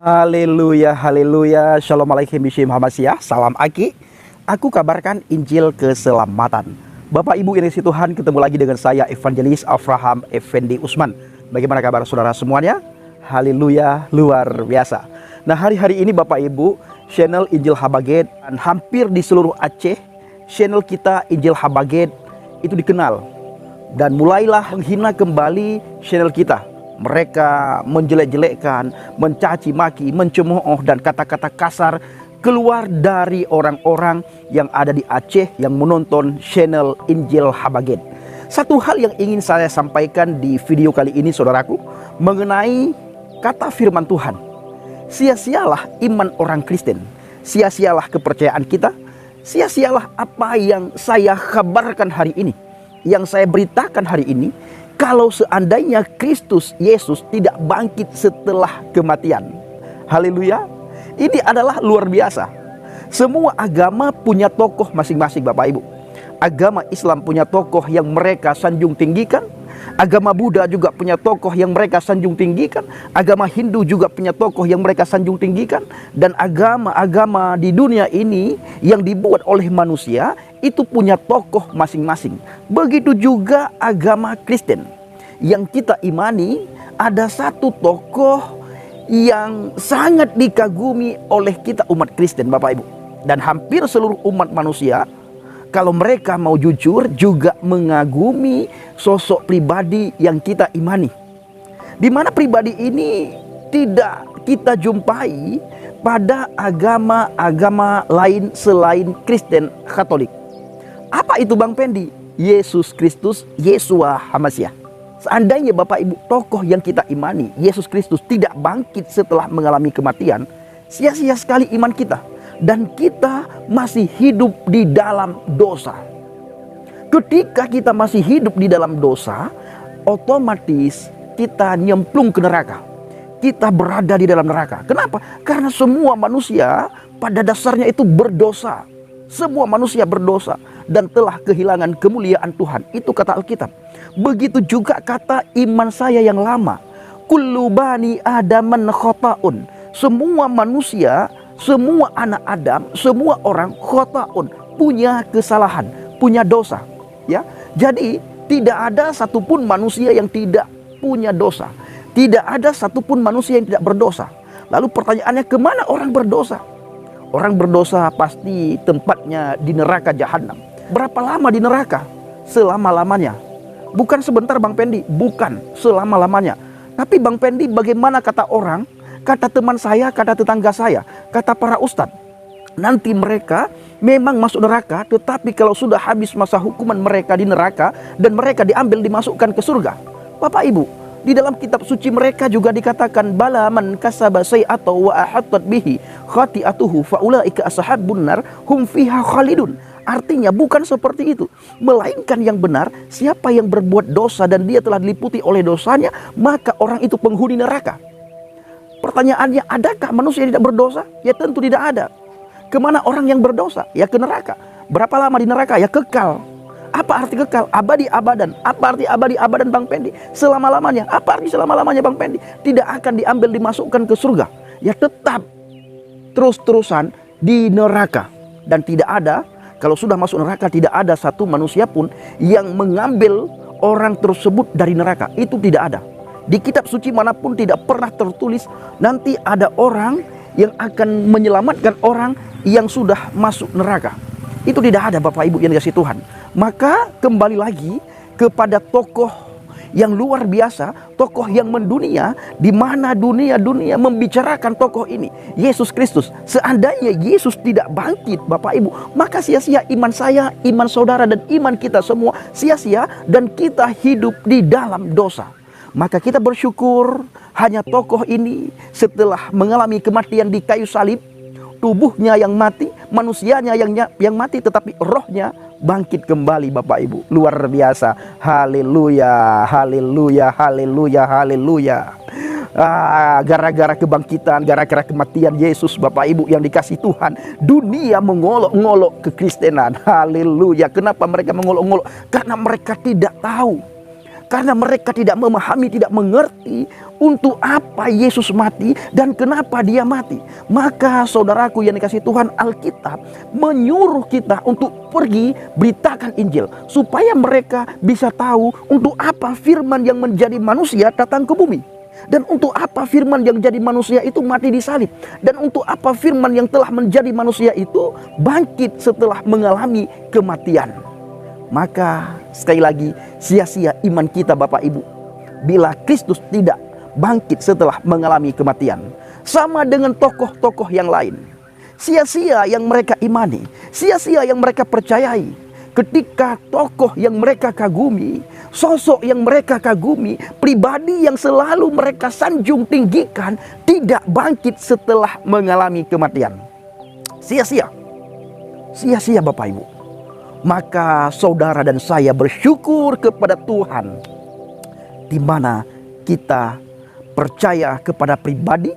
Haleluya, haleluya, Shalom alaikum bishim hamasyah, salam aki. Aku kabarkan Injil keselamatan. Bapak Ibu yang dikasihi Tuhan, ketemu lagi dengan saya Evangelis Avraham Effendi Usman. Bagaimana kabar saudara semuanya? Haleluya, luar biasa. Nah, hari-hari ini Bapak Ibu, channel Injil Habaget dan hampir di seluruh Aceh, channel kita Injil Habaget itu dikenal. Dan mulailah menghina kembali channel kita. Mereka menjelek-jelekkan, mencaci maki, mencemooh dan kata-kata kasar keluar dari orang-orang yang ada di Aceh yang menonton channel Injil Habaget. Satu hal yang ingin saya sampaikan di video kali ini saudaraku, mengenai kata firman Tuhan. Sia-sialah iman orang Kristen, sia-sialah kepercayaan kita, sia-sialah apa yang saya kabarkan hari ini, yang saya beritakan hari ini. Kalau seandainya Kristus Yesus tidak bangkit setelah kematian. Haleluya. Ini adalah luar biasa. Semua agama punya tokoh masing-masing Bapak Ibu. Agama Islam punya tokoh yang mereka sanjung tinggikan. Agama Buddha juga punya tokoh yang mereka sanjung tinggikan. Agama Hindu juga punya tokoh yang mereka sanjung tinggikan. Dan agama-agama di dunia ini yang dibuat oleh manusia itu punya tokoh masing-masing. Begitu juga agama Kristen yang kita imani, ada satu tokoh yang sangat dikagumi oleh kita umat Kristen Bapak Ibu. Dan hampir seluruh umat manusia, kalau mereka mau jujur, juga mengagumi sosok pribadi yang kita imani. Di mana pribadi ini tidak kita jumpai pada agama-agama lain selain Kristen Katolik. Apa itu Bang Pendi? Yesus Kristus, Yesua Hamasyah. Seandainya Bapak Ibu, tokoh yang kita imani, Yesus Kristus, tidak bangkit setelah mengalami kematian, sia-sia sekali iman kita. Dan kita masih hidup di dalam dosa. Ketika kita masih hidup di dalam dosa, otomatis kita nyemplung ke neraka. Kita berada di dalam neraka. Kenapa? Karena semua manusia pada dasarnya itu berdosa. Semua manusia berdosa dan telah kehilangan kemuliaan Tuhan. Itu kata Alkitab. Begitu juga kata iman saya yang lama. Kullu bani adaman khota'un. Semua manusia, semua anak Adam, semua orang khota'un, punya kesalahan, punya dosa. Ya, jadi tidak ada satupun manusia yang tidak punya dosa. Tidak ada satupun manusia yang tidak berdosa. Lalu pertanyaannya, kemana orang berdosa? Orang berdosa pasti tempatnya di neraka jahanam. Berapa lama di neraka? Selama-lamanya. Bukan sebentar Bang Pendi, bukan selama-lamanya. Tapi Bang Pendi, bagaimana kata orang, kata teman saya, kata tetangga saya, kata para ustadz, nanti mereka memang masuk neraka, tetapi kalau sudah habis masa hukuman mereka di neraka dan mereka diambil dimasukkan ke surga. Bapak Ibu, di dalam kitab suci mereka juga dikatakan bala man kasaba sayyi'atan wa ahattat bihi khati'atuhu faulaika ashabun nar hum fiha khalidun. Artinya bukan seperti itu, melainkan yang benar, siapa yang berbuat dosa dan dia telah diliputi oleh dosanya, maka orang itu penghuni neraka. Pertanyaannya, adakah manusia yang tidak berdosa? Ya tentu tidak ada. Kemana orang yang berdosa? Ya ke neraka. Berapa lama di neraka? Ya kekal. Apa arti kekal? Abadi abadan. Apa arti abadi abadan Bang Pendi? Selama-lamanya. Apa arti selama-lamanya Bang Pendi? Tidak akan diambil dimasukkan ke surga. Ya tetap terus-terusan di neraka. Dan tidak ada, kalau sudah masuk neraka, tidak ada satu manusia pun yang mengambil orang tersebut dari neraka. Itu tidak ada. Di kitab suci manapun tidak pernah tertulis nanti ada orang yang akan menyelamatkan orang yang sudah masuk neraka. Itu tidak ada Bapak Ibu yang dikasihi Tuhan. Maka kembali lagi kepada tokoh yang luar biasa, tokoh yang mendunia, di mana dunia membicarakan tokoh ini, Yesus Kristus. Seandainya Yesus tidak bangkit Bapak Ibu, maka sia-sia iman saya, iman saudara dan iman kita semua sia-sia dan kita hidup di dalam dosa. Maka kita bersyukur hanya tokoh ini setelah mengalami kematian di kayu salib, tubuhnya yang mati, manusianya yang mati, tetapi rohnya bangkit kembali Bapak Ibu. Luar biasa. Haleluya, haleluya, haleluya, haleluya. Gara-gara kebangkitan, gara-gara kematian Yesus Bapak Ibu yang dikasih Tuhan, dunia mengolok-ngolok kekristenan. Haleluya. Kenapa mereka mengolok-ngolok? Karena mereka tidak tahu Karena mereka tidak memahami, tidak mengerti untuk apa Yesus mati dan kenapa dia mati. Maka saudaraku yang dikasihi Tuhan, Alkitab menyuruh kita untuk pergi beritakan Injil, supaya mereka bisa tahu untuk apa firman yang menjadi manusia datang ke bumi. Dan untuk apa firman yang jadi manusia itu mati di salib. Dan untuk apa firman yang telah menjadi manusia itu bangkit setelah mengalami kematian. Maka sekali lagi, sia-sia iman kita Bapak Ibu bila Kristus tidak bangkit setelah mengalami kematian. Sama dengan tokoh-tokoh yang lain, sia-sia yang mereka imani, sia-sia yang mereka percayai. Ketika tokoh yang mereka kagumi, sosok yang mereka kagumi, pribadi yang selalu mereka sanjung tinggikan, tidak bangkit setelah mengalami kematian. Sia-sia. Sia-sia Bapak Ibu. Maka saudara dan saya bersyukur kepada Tuhan, di mana kita percaya kepada pribadi.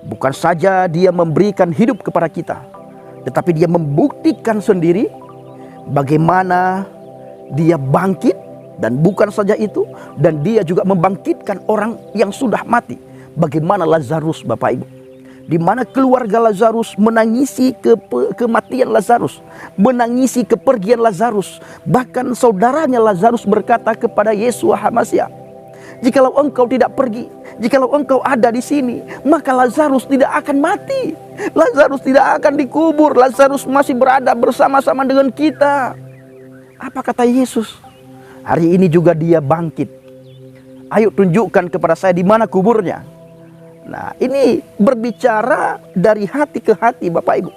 Bukan saja dia memberikan hidup kepada kita, tetapi dia membuktikan sendiri bagaimana dia bangkit. Dan bukan saja itu, dan dia juga membangkitkan orang yang sudah mati. Bagaimana Lazarus Bapak Ibu, di mana keluarga Lazarus menangisi kematian Lazarus, menangisi kepergian Lazarus. Bahkan saudaranya Lazarus berkata kepada Yesua HaMasiah, "Jikalau engkau tidak pergi, jikalau engkau ada di sini, maka Lazarus tidak akan mati. Lazarus tidak akan dikubur. Lazarus masih berada bersama-sama dengan kita." Apa kata Yesus? Hari ini juga dia bangkit. Ayo tunjukkan kepada saya di mana kuburnya. Nah, ini berbicara dari hati ke hati Bapak Ibu.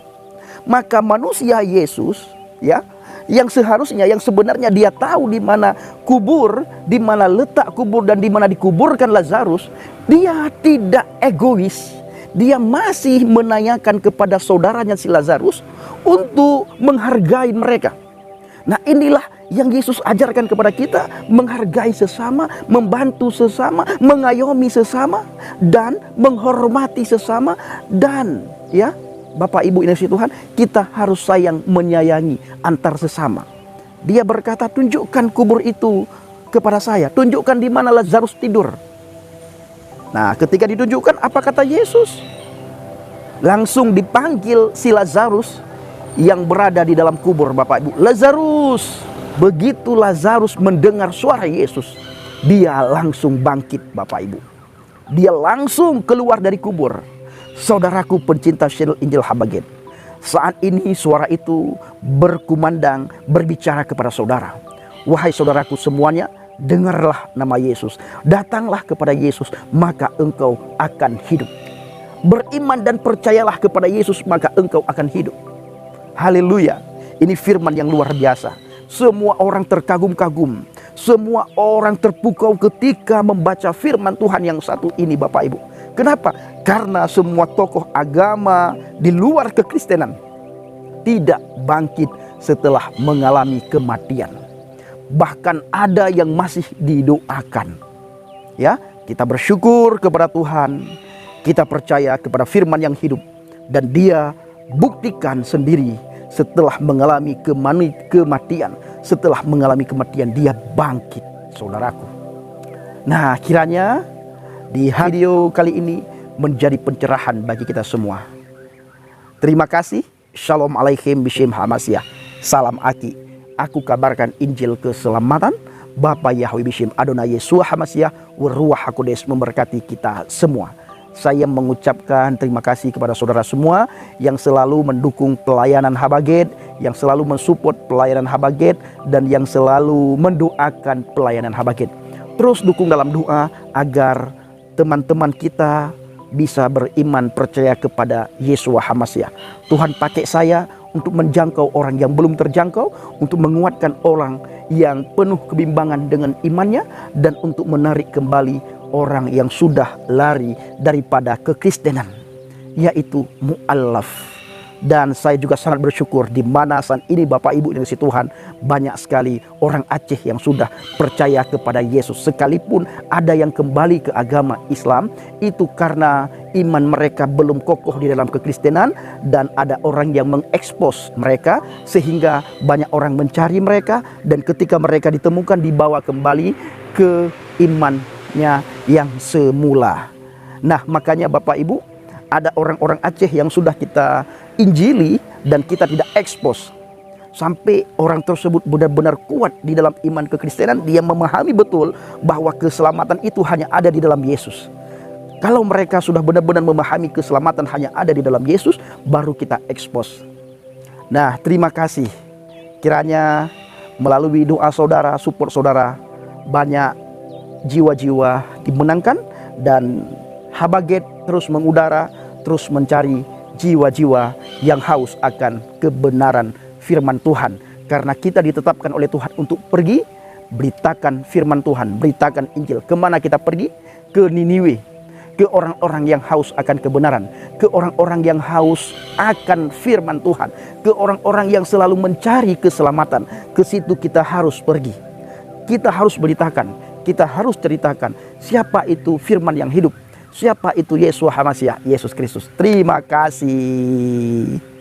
Maka manusia Yesus, ya, yang seharusnya, yang sebenarnya dia tahu di mana kubur, di mana letak kubur dan di mana dikuburkan Lazarus, dia tidak egois. Dia masih menanyakan kepada saudaranya si Lazarus untuk menghargai mereka. Nah, inilah yang Yesus ajarkan kepada kita, menghargai sesama, membantu sesama, mengayomi sesama, dan menghormati sesama. Dan ya Bapak Ibu ini Tuhan, kita harus sayang menyayangi antar sesama. Dia berkata, "Tunjukkan kubur itu kepada saya, tunjukkan di mana Lazarus tidur." Nah, ketika ditunjukkan, apa kata Yesus? Langsung dipanggil si Lazarus yang berada di dalam kubur Bapak Ibu. "Lazarus!" Begitu Lazarus mendengar suara Yesus, dia langsung bangkit Bapak Ibu. Dia langsung keluar dari kubur. Saudaraku pencinta channel Injil Habaget, saat ini suara itu berkumandang, berbicara kepada saudara. Wahai saudaraku semuanya, dengarlah nama Yesus. Datanglah kepada Yesus, maka engkau akan hidup. Beriman dan percayalah kepada Yesus, maka engkau akan hidup. Haleluya. Ini firman yang luar biasa. Semua orang terkagum-kagum, semua orang terpukau ketika membaca firman Tuhan yang satu ini Bapak Ibu. Kenapa? Karena semua tokoh agama di luar kekristenan tidak bangkit setelah mengalami kematian. Bahkan ada yang masih didoakan. Ya, kita bersyukur kepada Tuhan. Kita percaya kepada firman yang hidup, dan dia buktikan sendiri. Setelah mengalami kematian, setelah mengalami kematian, dia bangkit, saudaraku. Nah, kiranya di video kali ini menjadi pencerahan bagi kita semua. Terima kasih. Shalom alaikum bishim hamasiah. Salam Aki. Aku kabarkan Injil keselamatan. Bapa Yahweh bishim Adonai Yesua hamasiah. Waruah hakodes memberkati kita semua. Saya mengucapkan terima kasih kepada saudara semua yang selalu mendukung pelayanan Habaget, yang selalu mensupport pelayanan Habaget, dan yang selalu mendoakan pelayanan Habaget. Terus dukung dalam doa agar teman-teman kita bisa beriman percaya kepada Yesua HaMasiah. Tuhan pakai saya untuk menjangkau orang yang belum terjangkau, untuk menguatkan orang yang penuh kebimbangan dengan imannya, dan untuk menarik kembali orang yang sudah lari daripada kekristenan, yaitu mu'allaf. Dan saya juga sangat bersyukur di mana saat ini Bapak Ibu yang dikasihi Tuhan, banyak sekali orang Aceh yang sudah percaya kepada Yesus. Sekalipun ada yang kembali ke agama Islam, itu karena iman mereka belum kokoh di dalam kekristenan, dan ada orang yang mengekspos mereka sehingga banyak orang mencari mereka, dan ketika mereka ditemukan dibawa kembali keimannya yang semula. Nah, makanya Bapak Ibu, ada orang-orang Aceh yang sudah kita injili dan kita tidak ekspos. Sampai orang tersebut benar-benar kuat di dalam iman kekristenan. Dia memahami betul bahwa keselamatan itu hanya ada di dalam Yesus. Kalau mereka sudah benar-benar memahami keselamatan hanya ada di dalam Yesus, baru kita ekspos. Nah, terima kasih. Kiranya melalui doa saudara, support saudara, banyak jiwa-jiwa dimenangkan dan Habaget terus mengudara, terus mencari jiwa-jiwa yang haus akan kebenaran firman Tuhan. Karena kita ditetapkan oleh Tuhan untuk pergi, beritakan firman Tuhan, beritakan Injil. Kemana kita pergi? Ke Niniwe, ke orang-orang yang haus akan kebenaran, ke orang-orang yang haus akan firman Tuhan, ke orang-orang yang selalu mencari keselamatan. Ke situ kita harus pergi. Kita harus beritakan, kita harus ceritakan siapa itu firman yang hidup, siapa itu Yeshua HaMashiach, Yesus Kristus. Terima kasih.